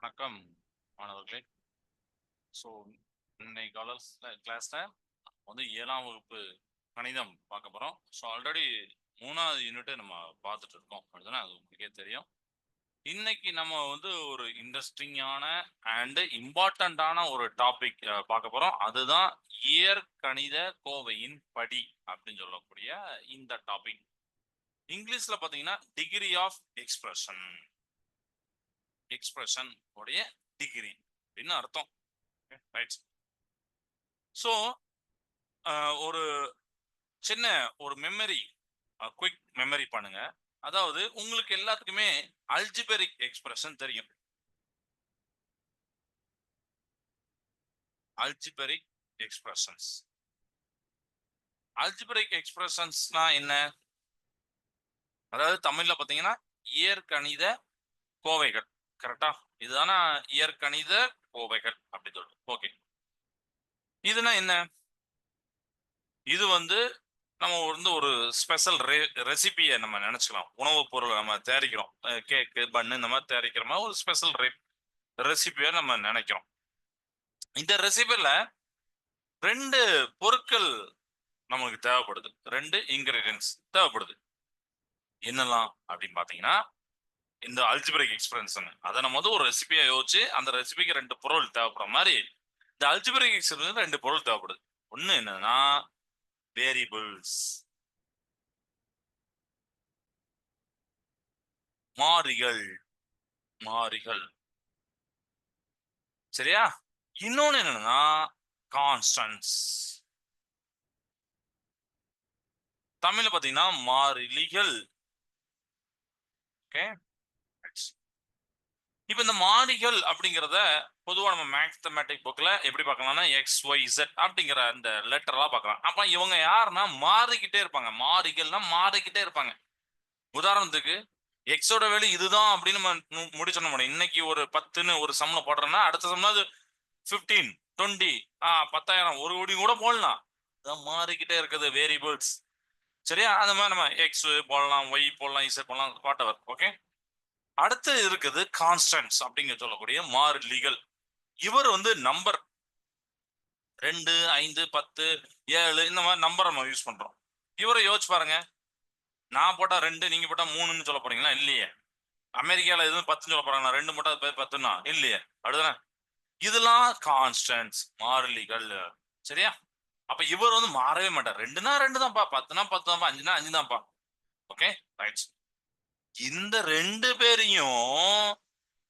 வணக்கம் மாணவர்களே. ஸோ இன்னைக்கு கிளாஸில் வந்து 7ஆம் வகுப்பு கணிதம் பார்க்க போகிறோம். ஸோ ஆல்ரெடி 3வது யூனிட்டு நம்ம பார்த்துட்டு இருக்கோம் அப்படின்னா அது உங்களுக்கே தெரியும். இன்னைக்கு நம்ம வந்து ஒரு இன்ட்ரெஸ்டிங்கான அண்டு இம்பார்ட்டண்ட்டான ஒரு டாபிக் பார்க்க போகிறோம். அதுதான் இயற்கணித கோவையின் படி அப்படின்னு சொல்லக்கூடிய இந்த டாபிக். இங்கிலீஷில் பார்த்தீங்கன்னா டிகிரி ஆஃப் எக்ஸ்பிரஷன் உடைய டிகிரி அப்படின்னு அர்த்தம். ரைட். ஸோ ஒரு சின்ன ஒரு குயிக் மெமரி பண்ணுங்க. அதாவது உங்களுக்கு எல்லாத்துக்குமே அல்ஜிபெரிக் எக்ஸ்பிரஷன் தெரியும். அல்ஜிபெரிக் எக்ஸ்பிரஷன்ஸ்னா என்ன? அதாவது தமிழ்ல பாத்தீங்கன்னா இயற்கணித கோவைகள். கரெக்டா? இதுதானா இயற்கணித கோவைகள் அப்படி சொல்றோம். ஓகே, இதுனா என்ன? இது வந்து நம்ம வந்து ஒரு ஸ்பெஷல் ரெசிபியை நம்ம நினைச்சுக்கலாம். உணவுப் பொருளை நம்ம தயாரிக்கிறோம், கேக்கு பன்னு இந்த மாதிரி தயாரிக்கிற மாதிரி ஒரு ஸ்பெஷல் ரெசிபியை நம்ம நினைக்கிறோம். இந்த ரெசிபியில 2 பொருட்கள் நமக்கு தேவைப்படுது, 2 இன்கிரீடியன்ஸ் தேவைப்படுது. என்னெல்லாம் அப்படின்னு பாத்தீங்கன்னா இந்த அல்ஜிபிரிக் எக்ஸ்பிரஷன் அதை நம்ம வந்து ஒரு ரெசிபியை யோசிச்சு அந்த ரெசிபிக்கு 2 பொருள் தேவைப்படுற மாதிரி இந்த அல்ஜிபிரிக் எக்ஸ்பிரஷன் 2 பொருள் தேவைப்படுது. ஒண்ணு என்னன்னா வேரியபிள்ஸ், மாறிகள். சரியா? இன்னொன்னு என்னன்னா கான்ஸ்டன்ட்ஸ். தமிழ்ல பாத்தீங்கன்னா மாறிலிகள். ஓகே, இப்ப இந்த மாறிகள் அப்படிங்கிறத பொதுவா நம்ம மேத்தமேட்டிக் புக்ல எப்படி பார்க்கலாம்னா XYZ அப்படிங்கிற அந்த லெட்டர்லாம் பார்க்கலாம். அப்ப இவங்க யாருன்னா மாறிக்கிட்டே இருப்பாங்க. மாறிகள்னா மாறிக்கிட்டே இருப்பாங்க. உதாரணத்துக்கு எக்ஸோட வேல்யூ இதுதான் அப்படின்னு நம்ம முடிச்சோம் முடியும். இன்னைக்கு ஒரு 10ன்னு ஒரு சம்ல போடுறோம்னா அடுத்த சம்ல அது 15, 20, 10,000, 1 கோடி கூட போடலாம். அதான் மாறிக்கிட்டே இருக்குது வேரியபிள்ஸ். சரியா? அந்த மாதிரி நம்ம எக்ஸ் போடலாம், ஒய் போடலாம், இசட் போடலாம், வாட் எவர். ஓகே, அடுத்து இருக்குது கான்ஸ்டன்ட்ஸ் அப்படிங்க சொல்லக்கூடிய மாறிலிகள். இவர் வந்து நம்பர் 2, 5, 10, 7 இந்த மாதிரி நம்பர் நம்ம யூஸ் பண்றோம். இவரை யோசிச்சு பாருங்க. நான் போட்டா 2, நீங்க போட்டா 3ன்னு சொல்ல போறீங்களா? இல்லையே. அமெரிக்கால எதுவும் 10 சொல்ல போறாங்க, 2 போட்டா 10ன்னா இல்லையே. அப்படிதானே? இதெல்லாம் கான்ஸ்டன்ட்ஸ், மாறிலிகள். சரியா? அப்ப இவர் வந்து மாறவே மாட்டார். 2னா 2 தான்ப்பா, 10னா 10 தான்ப்பா, 5னா 5 தான்ப்பா. Okay, right. இந்த 2 பேரையும்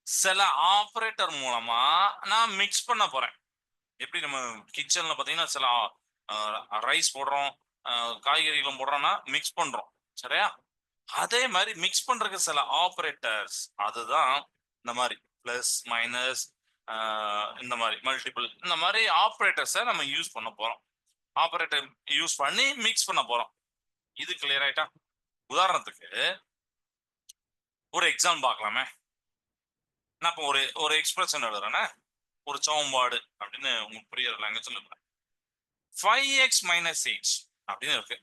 சில ஆபரேட்டர் மூலமா நான் மிக்ஸ் பண்ண போறேன். எப்படி நம்ம கிச்சன்ல பாத்தீங்கன்னா சில ரைஸ் போடுறோம், காய்கறிகளும் போடுறோம்னா மிக்ஸ் பண்றோம். சரியா? அதே மாதிரி மிக்ஸ் பண்றதுக்கு சில ஆபரேட்டர்ஸ், அதுதான் இந்த மாதிரி பிளஸ் மைனஸ், இந்த மாதிரி மல்டிபிள், இந்த மாதிரி ஆபரேட்டர்ஸை நம்ம யூஸ் பண்ண போறோம். ஆபரேட்டர் யூஸ் பண்ணி மிக்ஸ் பண்ண போறோம். இது கிளியர் ஆயிட்டா? உதாரணத்துக்கு ஒரு எக்ஸாம் பார்க்கலாமே. நான் இப்போ ஒரு எக்ஸ்பிரஷன் எழுதுறேன்னா ஒரு சமன்பாடு அப்படின்னு உங்களுக்கு புரியுற லாங்குவேஜ் சொல்லுங்க. 5x - 8 அப்படின்னு இருக்கு.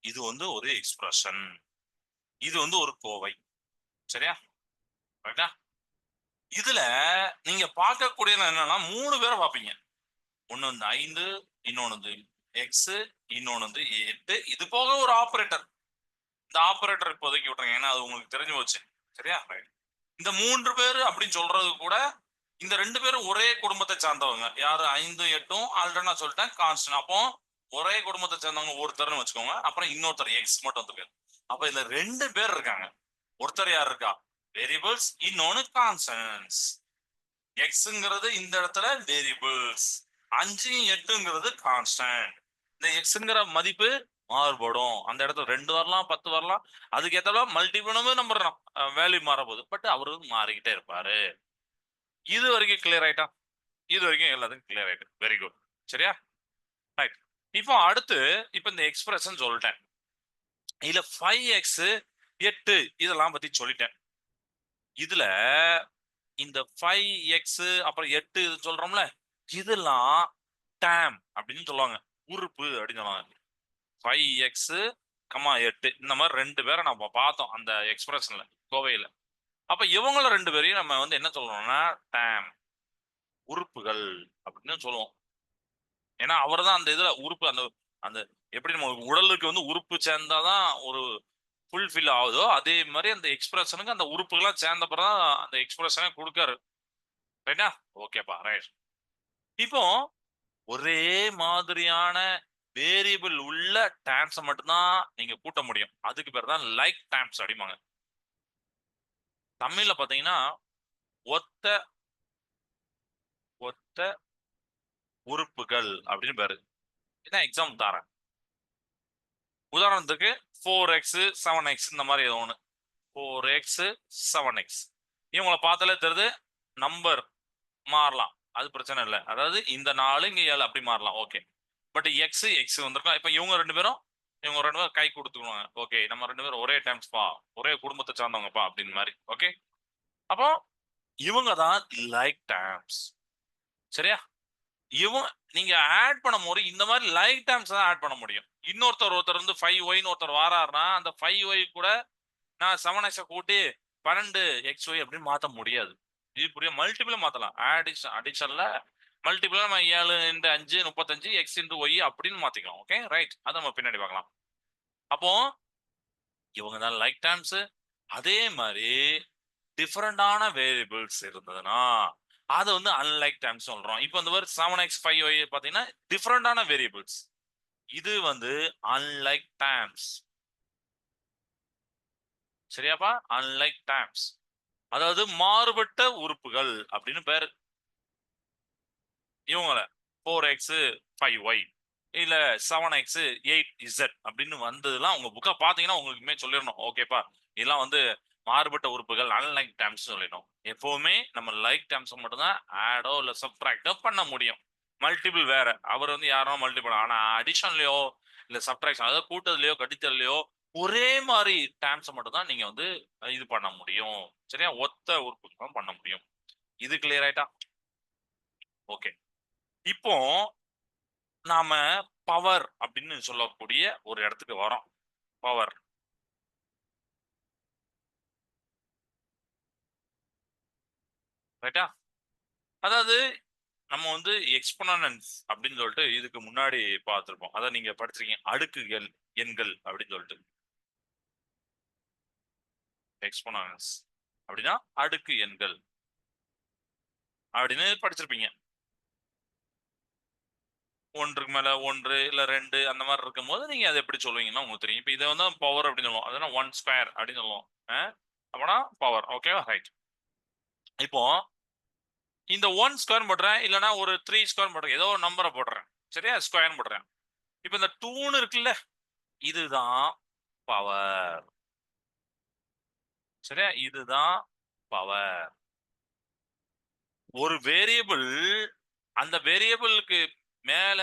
இது வந்து ஒரு எக்ஸ்பிரஷன், இது வந்து ஒரு கோவை. சரியா? ரைட்டா? இதுல நீங்க பார்க்கக்கூடிய என்னன்னா 3 பேரை பார்ப்பீங்க. ஒண்ணு வந்து 5, இன்னொன்னு வந்து எக்ஸ், இன்னொன்னு வந்து 8. இது போக ஒரு ஆபரேட்டர். இந்த ஆபரேட்டர் இப்போதைக்கு விட்டுறேன், ஏன்னா அது உங்களுக்கு தெரிஞ்சு போச்சு. சரியா? இந்த 3 பேர் அப்படின்னு சொல்றது கூட இந்த 2 பேரும் ஒரே குடும்பத்தை சார்ந்தவங்க. யாரு? 5, 8 ஆல்ரெடி நான் சொல்லிட்டேன் கான்ஸ்டன்ட். அப்போ ஒரே குடும்பத்தை சேர்ந்தவங்க ஒருத்தர்னு வச்சுக்கோங்க. அப்புறம் இன்னொருத்தர் எக்ஸ் மட்டும் வந்துருக்காரு. அப்ப இதுல 2 பேர் இருக்காங்க. ஒருத்தர் யார் இருக்கா? வேரியபிள்ஸ், இன்னொன்னு கான்ஸ்டன்ட்ஸ். எக்ஸ்ங்கிறது இந்த இடத்துல வேரியபிள்ஸ், 5, 8ங்கிறது கான்ஸ்டன்ட். இந்த எக்ஸ்ங்கிற மதிப்பு மாறுபடும். அந்த இடத்துல 2 வரலாம், 10 வரலாம். அதுக்கு ஏற்ற மல்டிபிளுமே நம்பர் வேல்யூ மாற போகுது. பட் அவரு மாறிக்கிட்டே இருப்பாரு. இது வரைக்கும் கிளியர் ஆயிட்டா? இது வரைக்கும் எல்லாத்துக்கும் கிளியர் ஆயிட்டு. Very good. சரியா? ரைட். இப்போ அடுத்து இந்த எக்ஸ்பிரஷன் சொல்லிட்டேன். இதுல 5x 8 இதெல்லாம் பத்தி சொல்லிட்டேன். இதுல இந்த 5x அப்புறம் 8 இது சொல்றோம்ல, இதெல்லாம் டேம் அப்படின்னு சொல்லுவாங்க, உறுப்பு அப்படின்னு சொல்லுவாங்க. 5x, 8 இந்த மாதிரி 2 பேரை நம்ம பார்த்தோம் அந்த எக்ஸ்பிரஷன்ல, கோவையில. அப்ப இவங்கள 2 பேரையும் நம்ம வந்து என்ன சொல்றோம்னா, டேம் உறுப்புகள் அப்படின்னு சொல்லுவோம். ஏன்னா, அவர்தான் அந்த இதுல உறுப்பு அந்த அந்த எப்படி நம்ம உடலுக்கு வந்து உறுப்பு சேர்ந்தா தான் ஒரு ஃபுல்ஃபில் ஆகுதோ, அதே மாரி அந்த எக்ஸ்பிரஷனுக்கு அந்த உறுப்புகள்லாம் சேர்ந்த பிறகு தான் அந்த எக்ஸ்பிரஷனே குடுக்காரு. ரைட்டா? ஓகேப்பா, ரைட். இப்போ ஒரே மாதிரியான வேரியபிள் உள்ள டேர்ம்ஸ மட்டும் தான் நீங்க கூட்ட முடியும். அதுக்கு பேர் தான் லைக் டேர்ம்ஸ் அப்படிம்பாங்க. தமிழ்ல பார்த்தீங்கன்னா, ஒத்த ஒத்த உறுப்புகள் அப்படின்னு பேரு. இதான் எக்ஸாம்பிள் தரேன். உதாரணத்துக்கு 4x, 7x இந்த மாரி ஏதோ ஒண்ணு. 4x, 7x. இவங்கள பார்த்தாலே தெரியுது நம்பர் மாறலாம். அது பிரச்சனை இல்ல. அதாவது இந்த 4 இங்க 7 அப்படி மாறலாம். ஓகே. பட் எக்ஸ் வந்திருக்கும். இப்ப இவங்க 2 பேரும் கை குடுத்துக்குவாங்க. ஓகே. நம்ம 2 பேரும் ஒரே டைம்ஸ்ப்பா. ஒரே குடும்பத்த சார்ந்தவங்கப்பா அப்படின்னு மாரி. ஓகே. அப்போ இவங்க தான் லைக் டேர்ம்ஸ். சரியா? நீங்க ஆட் பண்ணும்போது இந்த மாதிரி லைக் டேர்ம்ஸ் தான் ஆட் பண்ண முடியும். ஒருத்தர் வந்து 5y ஒருத்தர் வாராருன்னா, அந்த 5y கூட நான் 7x கூட்டி 12xy அப்படின்னு மாத்த முடியாது. இது புரியும். மல்டிபிளா மாத்தலாம். அடிஷன்ல மல்டிபிளா நம்ம 7 into 5 35 x into y அப்படின்னு மாத்திக்கலாம். Okay right. அதை நம்ம பின்னாடி பார்க்கலாம். அப்போ இவங்க தான் லைக் டேர்ம்ஸ். அதே மாதிரி டிஃபரெண்டான வேரியபிள்ஸ் இருந்ததுன்னா அதை வந்து அன்லைக் டேர்ம்ஸ் சொல்றோம். இப்போ இந்த மாதிரி 7x 5y பாத்தீங்கன்னா டிஃபரெண்டான வேரியபிள்ஸ். இது வந்து அன்லைக் டேர்ம்ஸ். சரியாப்பா? Unlike terms. அதாவது மாறுபட்ட உறுப்புகள் அப்படின்னு பேரு. இவங்கள 4x 5y இல்ல 7x 8z அப்படின்னு வந்ததுலாம் உங்க புக்கை பாத்தீங்கன்னா உங்களுக்குமே சொல்லிடணும். ஓகேப்பா, இதெல்லாம் வந்து மாறுபட்ட உறுப்புகள் அன்லைக் டேர்ம்ஸ் சொல்லிடணும். எப்பவுமே நம்ம லைக் டேர்ம்ஸ் மட்டும்தான் ஆடோ இல்ல சப்ட்ராக்டோ பண்ண முடியும். மல்டிபிள் வேற. அவர் வந்து யாரும் மல்டிபிள். ஆனா அடிஷன்லயோ இல்ல சப்ட்ராக்ஷன் அதாவது கூட்டதுலயோ கடித்தலையோ ஒரே மாதிரி டேர்ம்ஸ் மட்டும் தான் நீங்க வந்து இது பண்ண முடியும். சரியா? ஒத்த உறுப்புகள் தான் பண்ண முடியும். இது கிளியர் ஆயிட்டா? ஓகே. இப்போ நாம பவர் அப்படின்னு சொல்லக்கூடிய ஒரு இடத்துக்கு வரோம். பவர். ரைட்டா? அதாவது நம்ம வந்து எக்ஸ்பொனன்ஸ் அப்படின்னு சொல்லிட்டு இதுக்கு முன்னாடி பார்த்திருப்போம். அதான் நீங்க படிச்சிருக்கீங்க. அடுக்குகள் எண்கள் அப்படின்னு சொல்லிட்டு. எக்ஸ்பொனன்ஸ் அப்படின்னா அடுக்கு எண்கள் அப்படின்னு படிச்சிருப்பீங்க. ஒன்றுக்கு மேல ஒன்று இல்ல 2 அந்த மாதிரி இருக்கும்போது நீங்க அதை எப்படி சொல்லுவீங்கன்னா உங்களுக்கு தெரியும். இப்போ இதை வந்து பவர் அப்படின்னு சொல்லுவோம். அதனால 1 ஸ்கொயர் அப்படின்னு சொல்லுவோம். அப்படின்னா பவர். ஓகேவா? ரைட். இப்போ இந்த 1 ஸ்கொயர் போடுறேன் இல்லைன்னா ஒரு 3 ஸ்கொயர் போடுறேன். ஏதோ ஒரு நம்பரை போடுறேன். சரியா? ஸ்கொயர் போடுறேன். இப்போ இந்த 2ன்னு இருக்குல்ல, இதுதான் பவர். சரியா? இதுதான் பவர். ஒரு வேரியபிள் அந்த வேரியபிளுக்கு மேல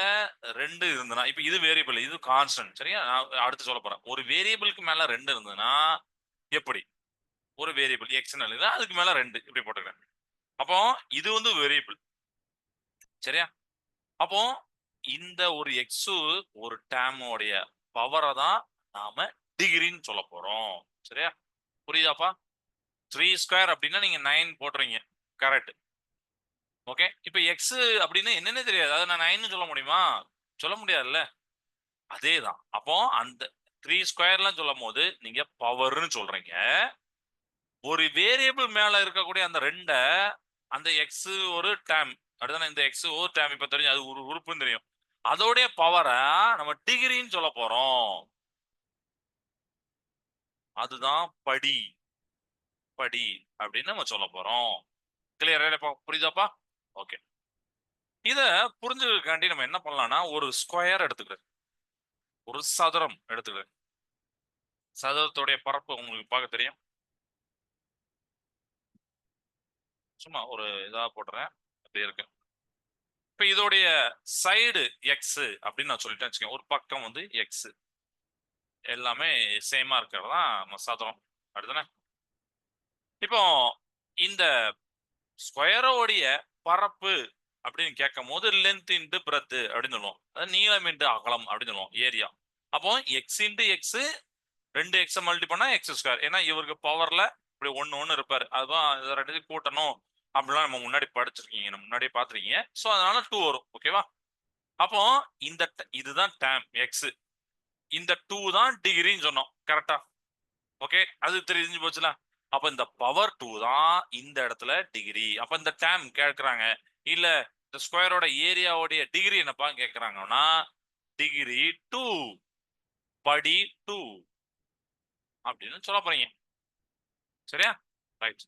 2 இருந்ததுன்னா, இப்ப இது வேரியபிள், இது கான்ஸ்டன்ட். சரியா? நான் அடுத்து சொல்ல போறேன். ஒரு வேரியபிளுக்கு மேல 2 இருந்ததுன்னா எப்படி? ஒரு வேரியபிள் எக்ஸ் எழுதுனா அதுக்கு மேல 2 இப்படி போட்டுக்கிறேன். அப்போ இது வந்து வேரியபிள். சரியா? அப்போ இந்த ஒரு எக்ஸ் ஒரு டேமோடைய பவரை தான் நாம டிகிரின்னு சொல்ல போறோம். சரியா? புரியுதாப்பா? 3 ஸ்கொயர் அப்படின்னா நீங்க 9 போட்டுறீங்க. கரெக்ட். ஓகே. இப்ப எக்ஸ் அப்படின்னு என்னன்னே தெரியாது. அதை நான் 9 சொல்ல முடியுமா? சொல்ல முடியாதுல்ல. அதேதான். அப்போ அந்த 3 ஸ்கொயர்லாம் சொல்லும் போது நீங்க பவர்னு சொல்றீங்க. ஒரு வேரியபிள் மேல இருக்கக்கூடிய அந்த 2 அந்த எக்ஸ் ஒரு டேம் அப்படிதானே? இந்த எக்ஸ் ஒரு டேம் இப்ப தெரியும். அது ஒரு உறுப்புன்னு தெரியும். அதோடைய பவரை நம்ம டிகிரின்னு சொல்ல போறோம். அதுதான் படி படி அப்படின்னு நம்ம சொல்ல போறோம். கிளியரா புரியுதாப்பா? ஓகே. இத புரிஞ்சுக்காண்டி நம்ம என்ன பண்ணலாம்னா ஒரு ஸ்கொயர் எடுத்துக்கிறேன். ஒரு சதுரம் எடுத்துக்கிறேன். சதுரத்துடைய பரப்பு உங்களுக்கு பார்க்க தெரியும். சும்மா ஒரு இதா போடுறேன். அப்படி இருக்கு. இப்ப இதோடைய சைடு எக்ஸ் அப்படின்னு நான் சொல்லிட்டேன் வச்சுக்கோங்க. ஒரு பக்கம் வந்து எக்ஸ். எல்லாமே சேமா இருக்கிறது தான் நம்ம சதுரம். அப்படிதானே? இப்போ இந்த ஸ்கொயரோடைய பரப்பு அப்படின்னு கேட்கும் போது லென்த் இன்ட்டு பிரெத் அப்படின்னு சொல்லுவோம். அதாவது நீளம் இன்ட்டு அகலம் அப்படின்னு சொல்லுவோம். ஏரியா. அப்போ X into X 2 X multi பண்ணா எக்ஸ் ஸ்கொயர். ஏன்னா இவருக்கு பவர்ல இப்படி ஒண்ணு இருப்பாரு. அதுதான் இத ரெண்டுத்தையும் கூட்டணும் அப்படிலாம் நம்ம முன்னாடி படிச்சிருக்கீங்க. நம்ம முன்னாடியே பார்த்திருக்கீங்க. சோ அதனால 2 வரும். ஓகேவா? அப்போ இதுதான் டேம் எக்ஸ். இந்த 2 தான் டிகிரின்னு சொன்னோம். கரெக்ட்டா? ஓகே. அது தெரிஞ்சு போச்சுல. அப்ப இந்த பவர் 2 தான் இந்த இடத்துல டிகிரி. அப்ப இந்த டேம் கேட்கறாங்க. இல்ல இந்த ஸ்கொயரோட ஏரியாவுடைய டிகிரி என்னப்பா கேட்கறாங்கன்னா, டிகிரி 2 படி 2 அப்படின்னு சொல்ல போறீங்க. சரியா? ரைட்.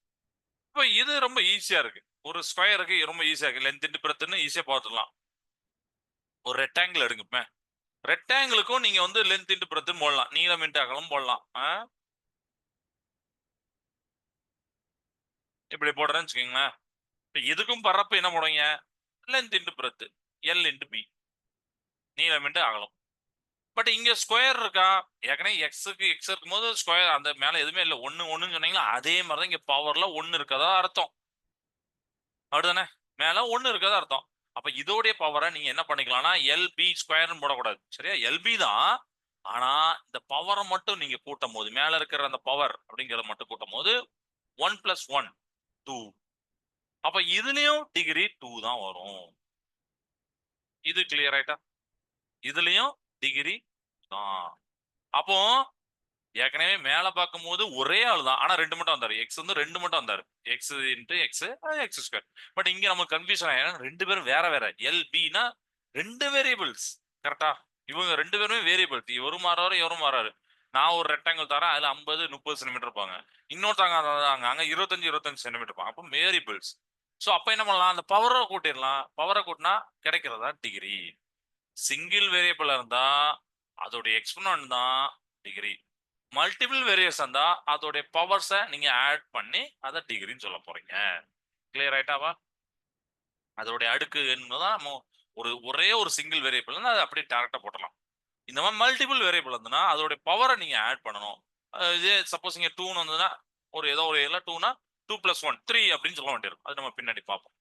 இப்ப இது ரொம்ப ஈஸியா இருக்கு. ஒரு ஸ்கொயருக்கு ரொம்ப ஈஸியா இருக்கு. லென்த் இன்டு பிரெத்ன்னு ஈஸியா பார்த்துடலாம். ஒரு ரெக்டாங்கிள் எடுங்கப்ப. ரெக்டாங்கிளுக்கும் நீங்க வந்து லென்த் இன்டு பிரெத்ன்னு போடலாம். நீளம் இன்டு அகலம் போடலாம். இப்படி போடுறேன்னு வச்சுக்கோங்களேன். இப்ப இதுக்கும் பரப்பு என்ன போடுவீங்க? Length into breadth. L into B. நீளம் இன்டு அகலம். பட் இங்க ஸ்கொயர் இருக்கா? ஏற்கனவே எக்ஸுக்கு எக்ஸ் இருக்கும்போது ஸ்கொயர் அந்த மேல எதுவுமே இல்ல. 1 சொன்னீங்களா? அதே மாதிரி தான் இங்க பவர்ல 1 இருக்கதா அர்த்தம். அப்படிதானே? மேல 1 இருக்கதா அர்த்தம். அப்ப இதோடைய பவரை நீங்க என்ன பண்ணிக்கலாம்னா எல்பி ஸ்கொயர்னு போடக்கூடாது. சரியா? எல்பி தான். ஆனா இந்த பவரை மட்டும் நீங்க கூட்டும் போது மேல இருக்கிற அந்த பவர் அப்படிங்கறத மட்டும் கூட்டும் போது 1 பிளஸ் 1 2. அப்ப இதுலயும் டிகிரி 2 தான் வரும். இது கிளியர் ஆயிட்டா? இதுலயும் டிகிரி தான். அப்போ ஏற்கனவே மேல பார்க்கும்போது ஒரே ஆள் தான். ஆனா 2 மட்டும் வந்தாரு. எக்ஸ் வந்து 2 மட்டும் வந்தாரு. X into X X square. But இங்க நமக்கு கன்ஃபியூஷன் ஆயிடும். 2 பேரும் வேற வேற. எல் பினா 2 வேரியபிள்ஸ். கரெக்டா? இவங்க 2 பேருமே வேரியபிள்ஸ். இவரும் மாறாரு, இவரும் மாறாரு. நான் ஒரு ரெக்டாங்கிள் தரேன். அதுல 50 30 சென்டிமீட்டர் இருப்பாங்க. இன்னொருத்தவங்க அங்க 25 சென்டிமீட்டர் இருப்பாங்க. அப்போ வேரியபிள்ஸ். சோ அப்ப என்ன பண்ணலாம்? அந்த பவரை கூட்டிடலாம். பவரை கூட்டினா கிடைக்கிறதா டிகிரி. சிங்கிள் வேரியபிள் இருந்தா அதோட எக்ஸ்போனன்ட் தான் டிகிரி. மல்டிபிள் வேரியேஷன் தான் அதோட பவர்ஸை நீங்க ஆட் பண்ணி அதை டிகிரின்னு சொல்ல போறீங்க. கிளியர் ஆயிட்டாவா? அதோடைய அடுக்கு தான் நம்ம ஒரே ஒரு சிங்கிள் வேரியபிள் அதை அப்படியே டேரக்டா போட்டலாம். இந்த மாதிரி மல்டிபிள் வேரியபிள் இருந்ததுன்னா அதோட பவரை நீங்க ஆட் பண்ணணும். இதே சப்போஸ் இங்க 2 வந்ததுன்னா ஏதோ ஒரு இதுல 2னா 2 பிளஸ் 1 3 அப்படின்னு சொல்ல வேண்டியிருக்கும். அது நம்ம பின்னாடி பார்ப்போம்.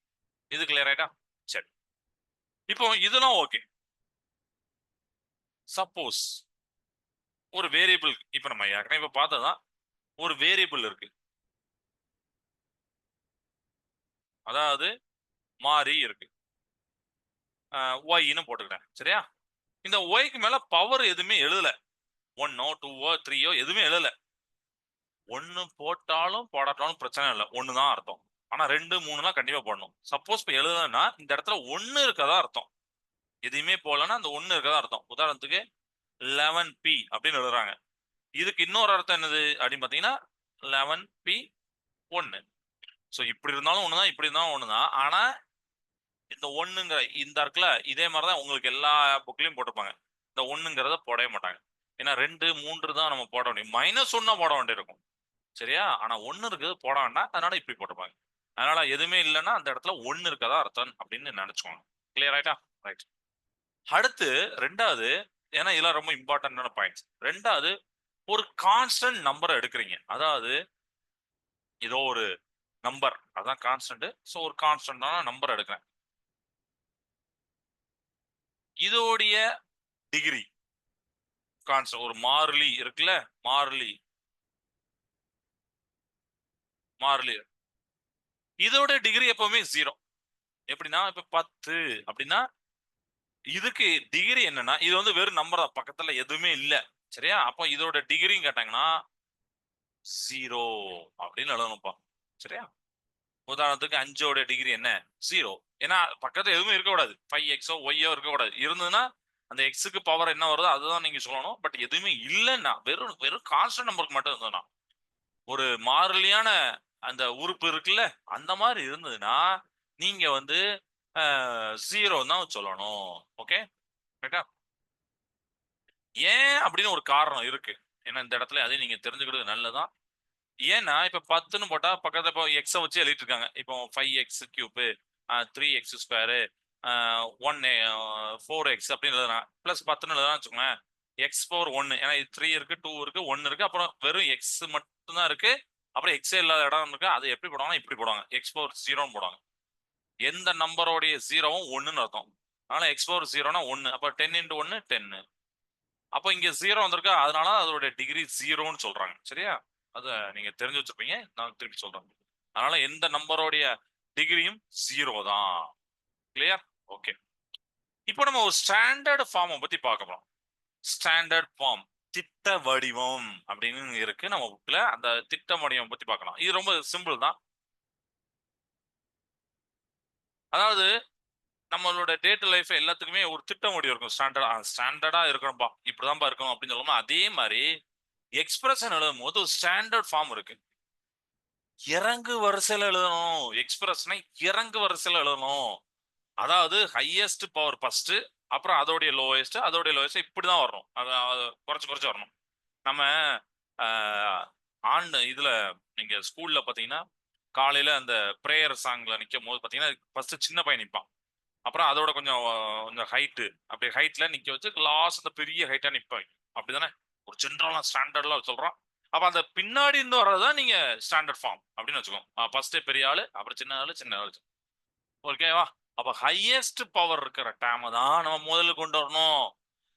இது கிளியர் ஆயிட்டா? சரி. இப்போ இதெல்லாம் ஓகே. சப்போஸ் ஒரு வேரியபிள் இப்ப நம்ம ஏற்கனவே இப்ப பார்த்ததான் ஒரு வேரியபிள் இருக்கு. அதாவது மாறி இருக்கு. ஒய்ன்னு போட்டுக்கிறேன். சரியா? இந்த ஒய்க்கு மேல பவர் எதுவுமே எழுதல. 1ஓ 2ஓ 3ஓ எதுவுமே எழுதல. 1 போட்டாலும் போடாட்டாலும் பிரச்சனை இல்லை. 1 தான் அர்த்தம். ஆனா 2 3 கண்டிப்பா போடணும். சப்போஸ் இப்ப எழுதலன்னா இந்த இடத்துல 1 இருக்கதா அர்த்தம். எதுவுமே போடலன்னா அந்த 1 இருக்கதா அர்த்தம். உதாரணத்துக்கு 11p அப்படின்னு எழுதுறாங்க. இதுக்கு இன்னொரு அர்த்தம் என்னது அப்படின்னு பாத்தீங்கன்னா 11p 1. சோ இப்படி இருந்தாலும் ஒண்ணுதான், இப்படி இருந்தாலும் ஒண்ணுதான். ஆனா இந்த ஒண்ணுங்கிற இந்த இருக்குல்ல இதே மாதிரிதான் உங்களுக்கு எல்லா புக்லயும் போட்டிருப்பாங்க. இந்த ஒண்ணுங்கிறத போடவே மாட்டாங்க. ஏன்னா 2 3 தான் நம்ம போட முடியும். -1 போட வேண்டியிருக்கும். சரியா? ஆனா 1 இருக்குது போட வேண்டாம். அதனால இப்படி போட்டிருப்பாங்க. அதனால எதுவுமே இல்லைன்னா அந்த இடத்துல 1 இருக்கதா அர்த்தம் அப்படின்னு நினைச்சுக்கோங்க. கிளியர் ஆயிட்டா? ரைட். அடுத்து 2வது, ஏன்னா இதெல்லாம் ரொம்ப இம்பார்ட்டன்டான பாயிண்ட்ஸ். 2வது ஒரு கான்ஸ்டன்ட் நம்பரை எடுக்கிறீங்க. அதாவது ஏதோ ஒரு நம்பர் அதான் கான்ஸ்டன்ட். சோ ஒரு கான்ஸ்டன்டான நம்பர் எடுக்கிறேன். இதோடைய டிகிரி கான்ஸ்டன்ட் ஒரு மாறிலி இருக்குல்ல, மாறிலி மாறிலி இதோட டிகிரி எப்பவுமே 0. எப்படின்னா இப்ப 10 அப்படின்னா இதுக்கு டிகிரி என்னன்னா இது வந்து வெறும் நம்பர் தான், பக்கத்துல எதுவுமே இல்ல. சரியா? அப்போ இதோட டிகிரின்னு கேட்டாங்கன்னா 0 அப்படின்னு எழுதணும்ப்பா. சரியா? உதாரணத்துக்கு 5ஓட டிகிரி என்ன? 0. ஏன்னா பக்கத்துல எதுவுமே இருக்கக்கூடாது. 5x ஒய்யோ இருக்கக்கூடாது. இருந்ததுன்னா அந்த எக்ஸுக்கு பவர் என்ன வருதோ அதுதான் நீங்க சொல்லணும். பட் எதுவுமே இல்லைன்னா வெறும் வெறும் கான்ஸ்டன்ட் நம்பருக்கு மட்டும் இருந்ததுன்னா ஒரு மாறிலியான அந்த உறுப்பு இருக்குல்ல அந்த மாதிரி இருந்ததுன்னா நீங்க வந்து 0 தான் சொல்லணும். ஓகே? ரைட்டா? ஏன் அப்படின்னு ஒரு காரணம் இருக்கு. ஏன்னா இந்த இடத்துல அதையும் நீங்க தெரிஞ்சுக்கிறது நல்லதான். ஏன்னா இப்ப 10ன்னு போட்டா பக்கத்துல இப்போ எக்ஸ வச்சு எழுதிட்டு இருக்காங்க. இப்போ 5x cube 3x square 1 4x அப்படின்னு எழுதுறான். பிளஸ் 10ன்னு எழுதுறான்னு வச்சுக்கோங்களேன். எக்ஸ் பவர் 1 ஏன்னா இது 3 இருக்கு 2 இருக்கு 1 இருக்கு. அப்புறம் வெறும் எக்ஸ் மட்டும் தான் இருக்கு. அப்புறம் எக்ஸே இல்லாத இடம் இருக்கு. அது எப்படி போடுவாங்கன்னா இப்படி போடுவாங்க. எக்ஸ் பவர் 0ன்னு போடுவாங்க. எந்த நம்பரோடைய 0வும் 1ன்னு அர்த்தம். அதனால எக்ஸ் பவர் 0னா 1. அப்ப 10 இன்டு 1 10. அப்போ இங்க 0 வந்திருக்கா அதனால அதோட டிகிரி 0ன்னு சொல்றாங்க. சரியா? அதை நீங்க தெரிஞ்சு வச்சிருப்பீங்க, நான் திருப்பி சொல்றேன். அதனால எந்த நம்பரோடைய டிகிரியும் 0 தான். கிளியர்? ஓகே. இப்போ நம்ம ஒரு ஸ்டாண்டர்ட் ஃபார்மை பத்தி பார்க்கலாம். ஸ்டாண்டர்ட் ஃபார்ம், திட்ட வடிவம் அப்படின்னு இருக்கு நம்ம புக்ல. அந்த திட்ட வடிவம் பத்தி பார்க்கலாம். இது ரொம்ப சிம்பிள் தான். அதாவது நம்மளோட டே டு லைஃப் எல்லாத்துக்குமே ஒரு திட்ட வடிவம் இருக்கும். ஸ்டாண்டர்டா இருக்கணும்பா, இப்படிதான்பா இருக்கணும் அப்படின்னு சொல்லணும். அதே மாதிரி எக்ஸ்பிரஷன் எழுதும் போது ஒரு ஸ்டாண்டர்ட் ஃபார்ம் இருக்கு. இறங்கு வரிசையில எழுதணும். எக்ஸ்பிரஷனை இறங்கு வரிசையில எழுதணும். அதாவது ஹையஸ்ட் பவர் ஃபர்ஸ்ட், அப்புறம் அதோடைய லோயஸ்ட் இப்படிதான் வரணும். அதை குறைச்சு குறைச்சு வரணும். நம்ம ஆன் இதுல நீங்க ஸ்கூல்ல பாத்தீங்கன்னா காலையில அந்த பிரேயர் சாங்ல நிக்கும் போது பாத்தீங்கன்னா ஃபர்ஸ்ட் சின்ன பையன் நிப்பான். அப்புறம் அதோட கொஞ்சம் கொஞ்சம் ஹைட்டு, அப்படி ஹைட்ல நிக்க வச்சு லாஸ்ட் அந்த பெரிய ஹைட்டா நிப்பாங்க. அப்படிதானே ஒரு ஜென்ரலா ஸ்டாண்டர்ட்ல சொல்றோம். அப்ப அந்த பின்னாடி இருந்து வர்றதுதான் நீங்க ஸ்டாண்டர்ட் ஃபார்ம் அப்படின்னு வச்சுக்கோங்க. ஃபர்ஸ்ட் பெரிய ஆளு, அப்புறம் சின்ன ஆளு. ஓகேவா? அப்ப ஹையஸ்ட் பவர் இருக்கிற டேம தான் நம்ம முதல்ல கொண்டு வரணும்.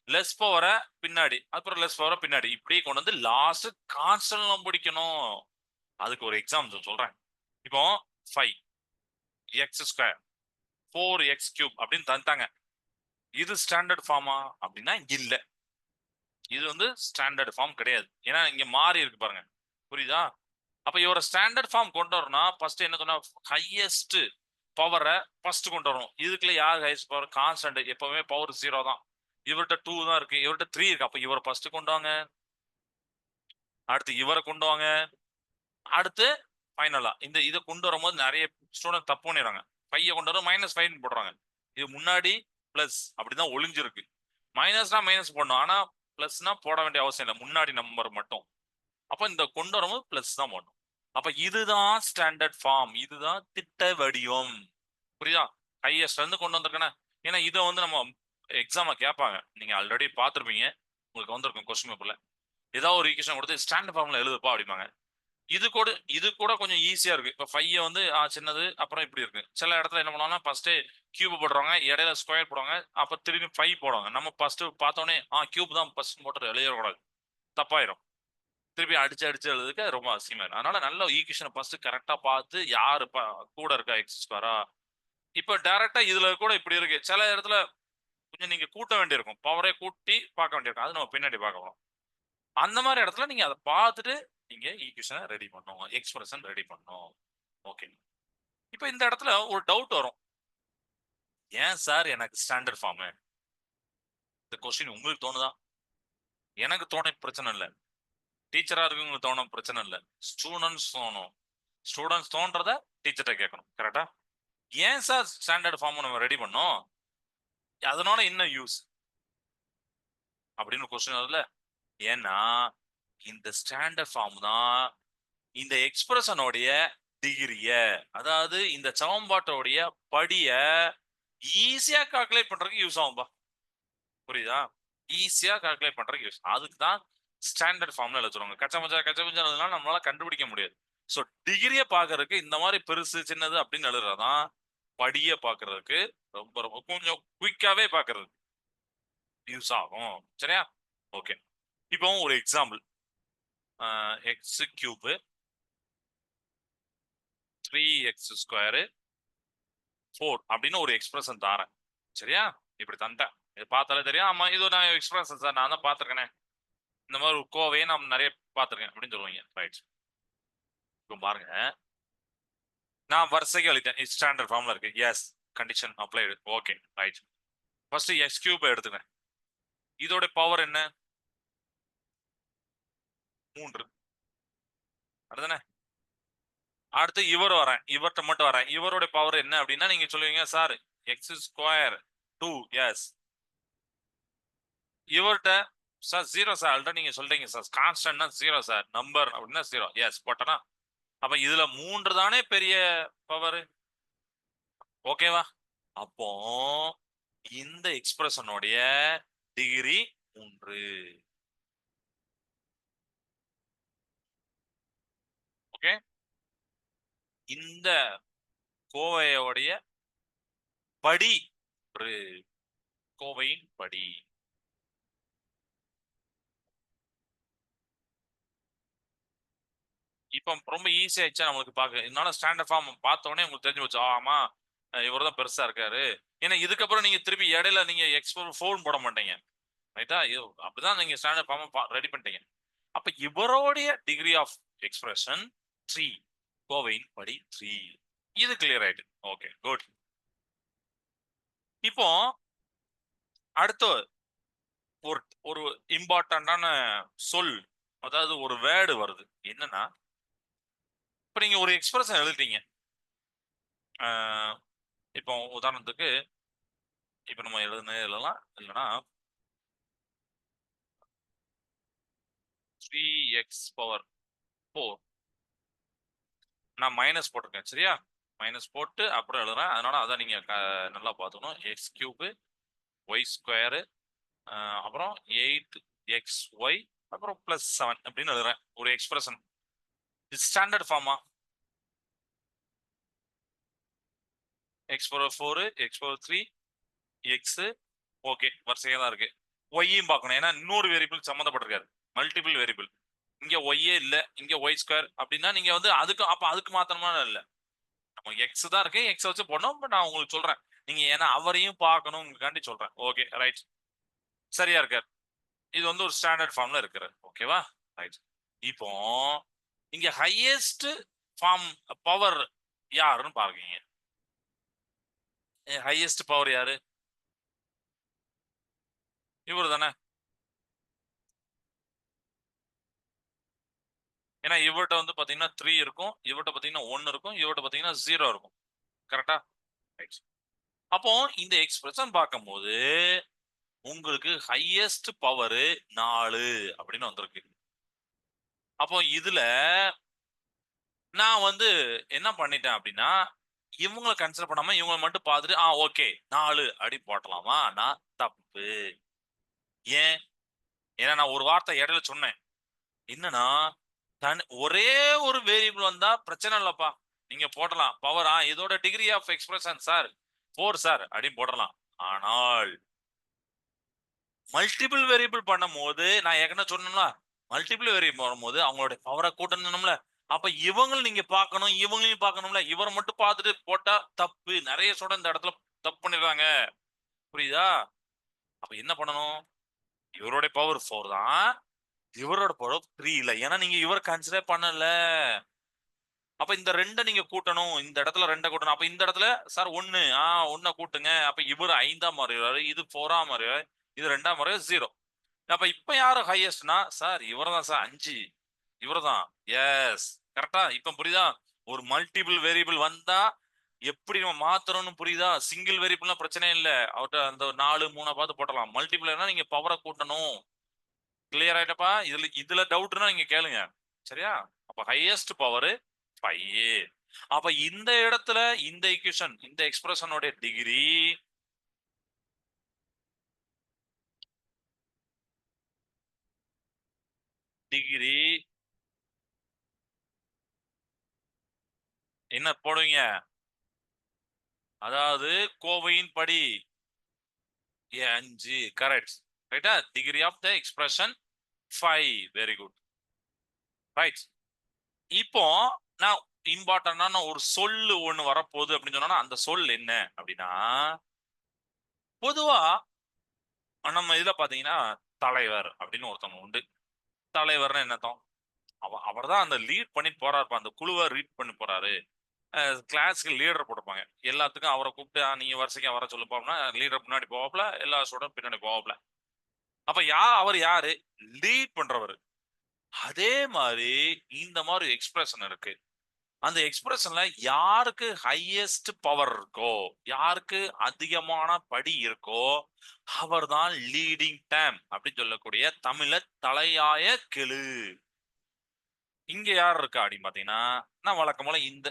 லெஸ் பவரை பின்னாடி, அப்புறம் லெஸ் பவரை பின்னாடி, இப்படியே கொண்டு வந்து லாஸ்ட் கான்ஸ்டன்ட்ல பிடிக்கணும். அதுக்கு ஒரு எக்ஸாம்பிள் சொல்றேன். இப்போ 5x², 4x³ அப்படின்னு தந்தாங்க. இது ஸ்டாண்டர்ட் ஃபார்மா அப்படின்னா இல்ல. இது வந்து ஸ்டாண்டர்ட் ஃபார்ம் கிடையாது. ஏன்னா இங்க மாறி இருக்கு பாருங்க. புரியுதா? அப்ப இவர ஸ்டாண்டர்ட் ஃபார்ம் கொண்டு வரணும்னா ஃபர்ஸ்ட் என்ன சொன்னா, ஹையஸ்ட் பவரை ஃபர்ஸ்ட் கொண்டு வரணும். இதுக்குள்ள யார் ஹையஸ்ட் பவர்? கான்ஸ்டன்ட். எப்பவுமே பவர் 0 தான். இவர்கிட்ட 2 தான் இருக்கு, இவர்கிட்ட 3 இருக்கு. அப்ப இவரை ஃபர்ஸ்ட் கொண்டு வாங்க, அடுத்து இவரை கொண்டு வாங்க, அடுத்து ஃபைனலா இதை கொண்டு வரும்போது நிறைய ஸ்டூடெண்ட் தப்பு பண்ணிடுறாங்க. 5 கொண்டு வரும் -5 போடுறாங்க. இது முன்னாடி பிளஸ் அப்படிதான் ஒளிஞ்சிருக்கு. மைனஸ்னா மைனஸ் போடணும், ஆனா பிளஸ்னா போட வேண்டிய அவசியம் இல்லை, முன்னாடி நம்பர் மட்டும். அப்ப இந்த கொண்டு வரும்போது பிளஸ் தான் போடணும். அப்ப இதுதான் ஸ்டாண்டர்ட் ஃபார்ம், இதுதான் திட்ட வடிவம். புரியுதா? ஹையஸ்ட்ல இருந்து கொண்டு வந்திருக்கேன். ஏன்னா இதை வந்து நம்ம எக்ஸாம்ல கேட்பாங்க, நீங்க ஆல்ரெடி பார்த்துருப்பீங்க, உங்களுக்கு வந்திருக்கும் கொஸ்டின் பேப்பர்ல. ஏதாவது ஒரு ஈக்குவேஷன் கொடுத்து ஸ்டாண்டர்ட் ஃபார்ம்ல எழுதுப்பா அப்படிம்பாங்க. இது கூட கொஞ்சம் ஈஸியா இருக்கு. இப்போ 5 வந்து சின்னது, அப்புறம் இப்படி இருக்கு. சில இடத்துல என்ன பண்ணுவாங்கன்னா ஃபர்ஸ்ட் கியூப் போடுறாங்க, இடையில ஸ்கொயர் போடுவாங்க, அப்ப திரும்பி 5 போடுவாங்க. நம்ம ஃபர்ஸ்ட் பார்த்தோன்னே கியூப் தான் ஃபர்ஸ்ட் போட்டு எழுதிடக்கூடாது, தப்பாயிரும். திருப்பி அடிச்சு அடிச்சு எழுதுக்கு ரொம்ப அவசியமா இருக்கும். அதனால நல்ல ஈக்குவேஷனை ஃபர்ஸ்ட் கரெக்டா பார்த்து யாரு கூட இருக்கா x². இப்போ டைரக்டா இதுல கூட இப்படி இருக்கு. சில இடத்துல கொஞ்சம் நீங்க கூட்ட வேண்டியிருக்கும், பவரே கூட்டி பார்க்க வேண்டியிருக்கும். அது நம்ம பின்னாடி பார்க்கலாம். அந்த மாதிரி இடத்துல நீங்க அதை பார்த்துட்டு நீங்க ஈக்குவேஷனை ரெடி பண்ணணும், எக்ஸ்பிரஷன் ரெடி பண்ணணும். ஓகே. இப்போ இந்த இடத்துல ஒரு டவுட் வரும், ஏன் சார் எனக்கு ஸ்டாண்டர்ட் ஃபார்ம்? இந்த கொஸ்டின் உங்களுக்கு தோணுதா? எனக்கு தோண பிரச்சனை இல்லை, டீச்சரா இருக்கவங்களுக்கு தோண பிரச்சனை இல்லை, ஸ்டூடெண்ட்ஸ் தோன்றத டீச்சர்கிட்ட கேட்கணும். கரெக்டா? ஏன் சார் ஸ்டாண்டர்ட் ஃபார்ம் நம்ம ரெடி பண்ணோம், அதனால என்ன யூஸ் அப்படின்னு கொஸ்டின் வருதுல. ஏன்னா இந்த ஸ்டாண்டர்ட் ஃபார்ம் தான் இந்த எக்ஸ்பிரஷனோடைய டிகிரிய, அதாவது இந்த சமன்பாட்டோடைய படிய ஈஸியா கால்குலேட் பண்றதுக்கு யூஸ் ஆகும்பா. புரியுதா? ஈஸியா கால்குலேட் பண்றதுக்கு யூஸ். அதுக்கு தான் ஸ்டாண்டர்ட் ஃபார்ம்ல எழுதுறாங்க. கச்சமச்சா எழுதுனா நம்மளால கண்டுபிடிக்க முடியாது. ஸோ டிகிரியை பார்க்கறதுக்கு இந்த மாதிரி பெருசு சின்னது அப்படின்னு எழுதுறதான் படிய பார்க்கறதுக்கு ரொம்ப ரொம்ப கொஞ்சம் குயிக்காவே பார்க்கறது யூஸ் ஆகும். சரியா? ஓகே. இப்போ ஒரு எக்ஸாம்பிள், x³ 3x² 4 அப்படின்னு ஒரு எக்ஸ்பிரஷன் தாரேன். சரியா? இப்படி தந்தேன். இது பார்த்தாலே தெரியும், ஆமா இது நான் எக்ஸ்பிரஷன் சார், நான் தான் பார்த்துருக்கேனே, இந்த மாதிரி ஒரு கோவையை நான் நிறைய பார்த்துருக்கேன் அப்படின்னு சொல்லுவீங்க. ரைட். இப்போ பாருங்க, நான் வரிசைக்கு எழுதிட்டேன், ஸ்டாண்டர்ட் ஃபார்ம்ல இருக்கு. Yes, condition applied. Okay, right. First x³ எடுத்துக்கிறேன். இதோட பவர் என்ன? 3. அதுதானே? அடுத்து இவர் வரேன், இவர்கிட்ட மட்டும் வரேன். இவரோட பவர் என்ன அப்படின்னா நீங்க சொல்லுவீங்க, சார் x² 2. எஸ். இவர்கிட்ட சார் 0 சார், ஆல்ரெடி நீங்க சொல்றீங்க சார், கான்ஸ்டன்ட்னா 0 சார், நம்பர் அப்படின்னா 0. எஸ் போட்டனா. அப்ப இதுல 3 தானே பெரிய பவர். ஓகேவா? அப்போ இந்த எக்ஸ்பிரஷனுடைய டிகிரி 3. ஓகே. இந்த கோவையோடைய படி ஒரு கோவையின் படி. இப்போ ரொம்ப ஈஸி ஆயிடுச்சா நம்மளுக்கு பார்க்க. இதனால ஸ்டாண்டர்ட் ஃபார்ம் பார்த்த உடனே உங்களுக்கு தெரிஞ்சு போச்சு. ஆமா, இவர் தான் பெருசா இருக்காரு. ஏன்னா இதுக்கப்புறம் நீங்க திருப்பி இடையில நீங்க ஃபோன் போட மாட்டீங்க. ரைட்டா? அப்படிதான் நீங்க ஸ்டாண்டர்ட் ஃபார்ம் ரெடி பண்ணிட்டீங்க. அப்ப இவருடைய டிகிரி ஆஃப் எக்ஸ்பிரஷன் 3, கோவையின் படி 3. இது கிளியர் ஆயிட்டு. Okay, good. இப்போ அடுத்து ஒரு ஒரு இம்பார்ட்டன்டான சொல், அதாவது ஒரு வேர்டு வருது. என்னன்னா, இப்ப நீங்க ஒரு எக்ஸ்பிரஷன் எழுதிட்டீங்க. இப்போ உதாரணத்துக்கு இப்ப நம்ம எழுதலாம். இல்லைன்னா 3x⁴ நான் மைனஸ் போட்டிருக்கேன். சரியா? மைனஸ் போட்டு அப்புறம் எழுதுறேன். அதனால அதான் நீங்க நல்லா பார்த்துக்கணும். x³ y², அப்புறம் 8xy அப்புறம் +7 அப்படின்னு எழுதுறேன். ஒரு எக்ஸ்பிரஷன். இது standard pharma? x⁴, x⁴3, x, okay, வரிசையா தான் இருக்கு. ஒய்யும் பார்க்கணும். ஏன்னா இன்னொரு வேரியபிள் சம்மந்தப்பட்டிருக்காரு. Multiple variable. இங்க ஒய்யே இல்ல, இங்க y² அப்படின்னா நீங்க வந்து அதுக்கு மாத்தணுமா இல்ல. நம்ம எக்ஸ் தான் இருக்கு, எக்ஸ் வச்சு போடணும். பட் நான் உங்களுக்கு சொல்றேன், நீங்க ஏன்னா அவரையும் பார்க்கணும் உங்களுக்காண்டி சொல்றேன். ஓகே, ரைட், சரியா இருக்காரு. இது வந்து ஒரு ஸ்டாண்டர்ட் ஃபார்ம்ல இருக்கிறது. ஓகேவா? ரைட். இப்போ இங்க ஹையஸ்ட் ஃபார்ம் பவர் யாருன்னு பாருங்க. ஹையஸ்ட் பவர் யாரு? இவர் தானே. ஏன்னா இவர்கிட்ட வந்து பாத்தீங்கன்னா 3 இருக்கும், இவர்கிட்ட பாத்தீங்கன்னா 1 இருக்கும், இவர்கிட்ட பாத்தீங்கன்னா 0 இருக்கும். கரெக்டா? ரைட். அப்போ இந்த எக்ஸ்பிரஷன் பார்க்கும்போது உங்களுக்கு ஹையஸ்ட் பவர் 4 அப்படின்னு வந்திருக்கு. அப்போ இதுல நான் வந்து என்ன பண்ணிட்டேன் அப்படின்னா, இவங்களை கன்சிடர் பண்ணாம இவங்களை மட்டும் பார்த்துட்டு ஓகே 4 அப்படி போட்டலாமா? நான் தப்பு. ஏன்? ஏன்னா நான் ஒரு வார்த்தை இடையில சொன்னேன். என்னன்னா, ஒரே ஒரு வேரியபிள் வந்தா பிரச்சனை இல்லப்பா, நீங்க போடலாம். பவர் இதோட degree of expression sir 4 sir அப்படின்னு போடலாம். ஆனால் மல்டிபிள் வேரியபிள் பண்ணும்போது நான் ஏற்கனவே சொன்னேன்ல, மல்டிபிள் வேரியபிள் வரும்போது அவங்களுடைய பவரை கூட்டணும்ல. அப்ப இவங்களும் நீங்க பார்க்கணும், இவங்களையும் பார்க்கணும்ல. இவரை மட்டும் பார்த்துட்டு போட்டா தப்பு. நிறைய ஸ்டூடண்ட் இந்த இடத்துல தப்பு பண்ணிடுறாங்க. புரியுதா? அப்ப என்ன பண்ணணும்? இவருடைய பவர் 4 தான், இவரோட பவர் 3 இல்ல. ஏன்னா நீங்க இவர் கன்சிடர் பண்ணல. அப்ப இந்த 2 நீங்க கூட்டணும். இந்த இடத்துல 2 கூட்டணும். அப்ப இந்த இடத்துல சார் 1 1 கூட்டுங்க. அப்ப இவர் 5ஆ மாறுவாரு, இது 4ஆ மாறுவாரு, இது 2ஆ மாறுவாரு, 0. அப்ப இப்ப யாரு ஹையஸ்ட்னா சார் இவர்தான் சார் 5. இவர்தான். எஸ், கரெக்டா? இப்ப புரியுதா? ஒரு மல்டிபிள் வேரியபிள் வந்தா எப்படி நம்ம மாத்தணும்னு புரியுதா? சிங்கிள் வேரியபிள்னா பிரச்சனை இல்ல. அவர்ட்ட அந்த 4 3 பார்த்து போட்டலாம். மல்டிபிள்னா நீங்க பவரை கூட்டணும். கிளியர் ஆயிட்டப்பா? இதுல டவுட்னா நீங்க கேளுங்க. சரியா? அப்ப ஹையஸ்ட் பவர் 5. அப்ப இந்த இடத்துல இந்த ஈக்குவேஷன், இந்த எக்ஸ்பிரஷனோட டிகிரி டிகிரி என்ன போடுவீங்க? அதாவது கோவையின் படி 5. கரெக்ட். ரைட்டா? Degree of the expression 5. Very good. Right. இப்போ நான் இம்பார்ட்டன்டான ஒரு சொல்லு ஒண்ணு வரப்போகுது அப்படின்னு சொன்னா அந்த சொல் என்ன அப்படின்னா, பொதுவா நம்ம இதுல பாத்தீங்கன்னா தலைவர் அப்படின்னு ஒருத்தவங்க உண்டு. தலைவர்னு என்னத்தம்? அவர் தான் அந்த லீட் பண்ணிட்டு போறாருப்பா, அந்த குழுவை லீட் பண்ணி போறாரு. கிளாஸ்க்கு லீடர் போட்டுப்பாங்க. எல்லாத்துக்கும் அவரை கூப்பிட்டு நீங்க வரிசைக்கு வர சொல்லுப்போம்னா லீடர் முன்னாடி போவாப்ல, எல்லா ஸ்டூடெண்ட் பின்னாடி போவாப்ல. அப்ப அவர் யாரு? லீட் பண்றவர். அதே மாதிரி இந்த மாதிரி எக்ஸ்பிரஷன் இருக்கு. அந்த எக்ஸ்பிரஷன்ல யாருக்கு ஹையஸ்ட் பவர் இருக்கோ, யாருக்கு அதிகமான படி இருக்கோ, அவர்தான் லீடிங் டேம் அப்படின்னு சொல்லக்கூடிய தமிழ தலையாய கெழு. இங்க யார் இருக்கா அப்படின்னு பாத்தீங்கன்னா, நான் வழக்கம் போல இந்த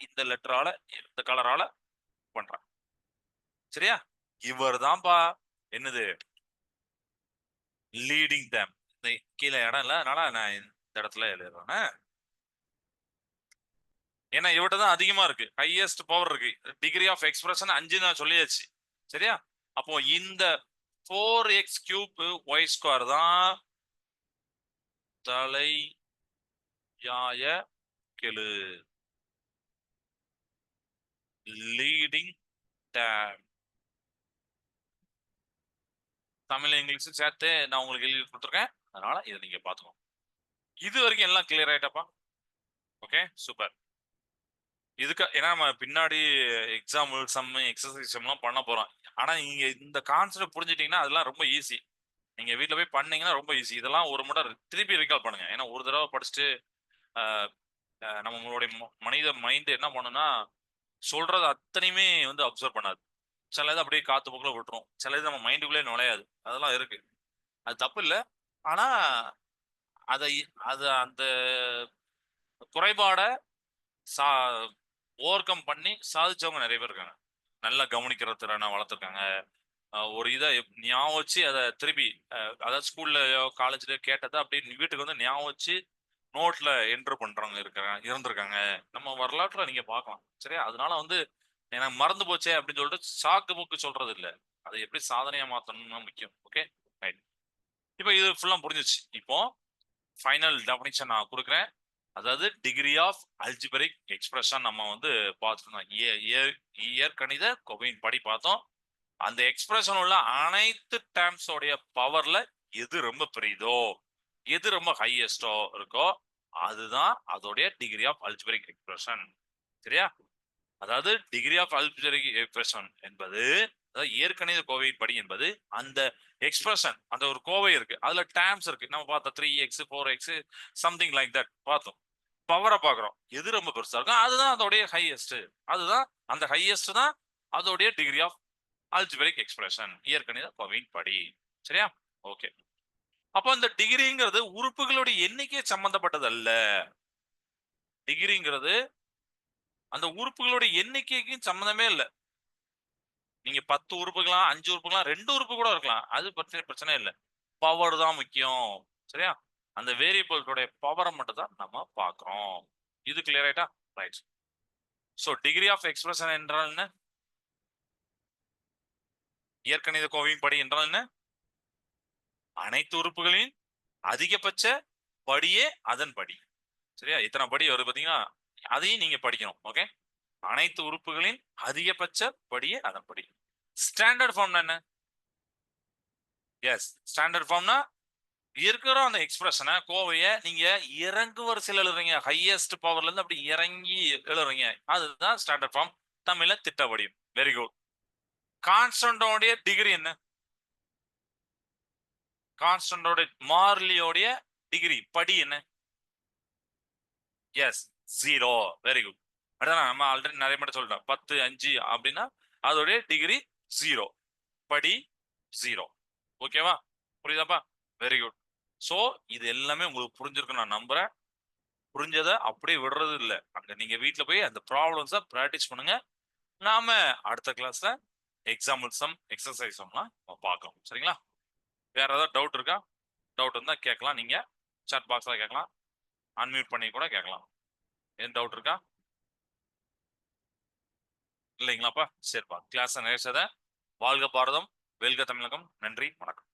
இந்த லெட்டரால, இந்த கலரால பண்றேன். சரியா? இவர் தான்ப்பா என்னது லீடிங் டேம். கீழே இடம் இல்ல, அதனால நான் இந்த இடத்துல எழுதுறேன். ஏன்னா இவர்கிட்ட தான் அதிகமா இருக்கு, ஹையஸ்ட் பவர் இருக்கு. டிகிரி ஆஃப் எக்ஸ்பிரஷன் 5 நான் சொல்லியாச்சு. சரியா? அப்போ இந்த 4x³ y² தான் தலை யாய கெழு. Leading dam. தமிழ் இங்கிலீஷும் சேர்த்து நான் உங்களுக்கு எழுதி கொடுத்துருக்கேன். அதனால இதை நீங்க பாத்துக்கோங்க. இது வரைக்கும் எல்லாம் கிளியர் ஆயிட்டாப்பா? Okay, super. இதுக்கு ஏன்னா நம்ம பின்னாடி எக்ஸாம்பிள் சம் எக்ஸசைஸ் எல்லாம் பண்ண போறோம். ஆனா நீங்க இந்த கான்செப்ட் புரிஞ்சுட்டீங்கன்னா அதெல்லாம் ரொம்ப ஈஸி. நீங்க வீட்ல போய் பண்ணீங்கன்னா ரொம்ப ஈஸி. இதெல்லாம் ஒரு முறை திருப்பி ரீகால் பண்ணுங்க. ஏன்னா ஒரு தடவை படிச்சுட்டு நம்மளுடைய மனித மைண்ட் என்ன பண்ணுன்னா சொல்றது அத்தனையுமே வந்து அப்சர்வ் பண்ணாது. சில இது அப்படியே காத்து போக்குல விட்டுரும். சில இது நம்ம மைண்டுக்குள்ளே நுழையாது. அதெல்லாம் இருக்கு. அது தப்பு இல்ல. ஆனா அதை அது அந்த குறைபாட சா ஓவர் கம் பண்ணி சாதிச்சவங்க நிறைய பேர் இருக்காங்க. நல்லா கவனிக்கிற திறனை வளர்த்துருக்காங்க. ஒரு இதை ஞாபகம் வச்சு அதை திருப்பி அதாவது ஸ்கூல்லயோ காலேஜ்லயோ கேட்டதை அப்படியே வீட்டுக்கு வந்து ஞாபகம் வச்சு நோட்ல என்டர் பண்றவங்க இருந்திருக்காங்க. நம்ம வரலாற்றுல நீங்க பார்க்கலாம். சரியா? அதனால வந்து எனக்கு மறந்து போச்சே அப்படின்னு சொல்லிட்டு சாக்கு போக்கு சொல்றது இல்ல. அதை எப்படி சாதனையா மாத்தணும்னு முக்கியம். Okay, right. இப்போ இது ஃபுல்லா புரிஞ்சிச்சு. இப்போ ஃபைனல் டெஃபினிஷன் நான் கொடுக்குறேன். அதாவது டிகிரி ஆஃப் அல்ஜிபரிக் எக்ஸ்பிரஷன் நம்ம வந்து பார்த்துருந்தோம். இயற்கணித கொவையின் படி பார்த்தோம். அந்த எக்ஸ்பிரஷன் உள்ள அனைத்து டேர்ம்ஸ் உடைய பவர்ல எது ரொம்ப பெரியதோ, எது ரொம்ப ஹையஸ்டோ இருக்கோ, அதுதான் அதோடைய டிகிரி ஆஃப் அல்ஜிபரிக் எக்ஸ்பிரஷன். சரியா? அதாவது டிகிரி ஆஃப் அல்ஜிபரிக் எக்ஸ்பிரஷன் என்பது, அதாவது இயற்கணித கோவையின் படி என்பது அந்த எக்ஸ்பிரஷன், அந்த ஒரு கோவை இருக்கு, அதுல டேர்ம்ஸ் இருக்கு. நம்ம பார்த்தோம் 3x 4x something like that பார்த்தோம். பவரை பார்க்குறோம். எது ரொம்ப பெருசா இருக்கும் அதுதான் அதோடைய ஹையஸ்ட். அதுதான் அந்த ஹையஸ்ட் தான் அதோடைய டிகிரி ஆஃப் அல்ஜிபரிக் எக்ஸ்பிரஷன் இயற்கணித கோவையின் படி. சரியா? ஓகே. அப்போ இந்த டிகிரிங்கிறது உறுப்புகளுடைய எண்ணிக்கை சம்பந்தப்பட்டது அல்ல. டிகிரிங்கிறது அந்த உறுப்புகளுடைய எண்ணிக்கைக்கும் சம்மந்தமே இல்லை. நீங்க 10 உறுப்புக்கலாம், 5 உறுப்புக்கலாம், 2 உறுப்பு கூட இருக்கலாம். அது பிரச்சனை இல்லை. பவர் தான் முக்கியம். சரியா? அந்த வேரியபிள்ஸோட பவரை மட்டும் தான் நம்ம பார்க்கிறோம். இது கிளியர் ஆயிட்டா? Right. So degree of expression என்றால் என்ன? இயற்கணித கோவையின் படி என்றால் என்ன? அனைத்து உறுப்புகளின் அதிகபட்ச படியே அதன் படி. சரியா? இத்தனை படி வருது பாத்தீங்கன்னா, அதையும் நீங்க படிக்கணும். ஓகே? அனைத்து உறுப்புகளின் அதிகபட்ச படியே அதன் படி. ஸ்டாண்டர்ட் ஃபார்ம் என்ன? எஸ், ஸ்டாண்டர்ட் ஃபார்ம்னா இருக்கிற அந்த எக்ஸ்பிரஷனை கோவையை நீங்க இறங்கு வரிசையில் எழுதுறீங்க. ஹையஸ்ட் பவர்ல இருந்து அப்படி இறங்கி எழுதுறீங்க. அதுதான் ஸ்டாண்டர்ட் ஃபார்ம். தமிழ்ல திட்ட வடிவம். Very good. கான்ஸ்டன்டோடைய டிகிரி என்ன? கான்ஸ்டன்டோட மாறிலியோடைய டிகிரி படி என்ன? எஸ், 0. Very good. அதான் நம்ம ஆல்ரெடி நிறைய மட்டும் சொல்லிட்டோம். 10 5 அப்படின்னா அதோடைய டிகிரி 0, படி 0. ஓகேவா? புரியுதாப்பா? Very good. சோ இது எல்லாமே உங்களுக்கு புரிஞ்சிருக்கும் நான் நம்புறேன். புரிஞ்சதை அப்படியே விடுறது இல்ல. அங்க நீங்க வீட்டுல போய் அந்த ப்ராப்ளம்ஸை ப்ராக்டிஸ் பண்ணுங்க. நாம அடுத்த கிளாஸ்ல எக்ஸாம்பிள் சம் எக்ஸசைஸ் சம்லாம் பார்க்கலாம். சரிங்களா? வேற ஏதாவது டவுட் இருக்கா? டவுட் இருந்தா கேட்கலாம். நீங்க சாட் பாக்ஸ்ல கேட்கலாம். அன்மியூட் பண்ணி கூட கேட்கலாம். ஏன் டவுட் இருக்கா? இல்லைங்களாப்பா? சரிப்பா. கிளாஸ் நிறைய வாழ்க பாரதம், வெல்க தமிழகம். நன்றி, வணக்கம்.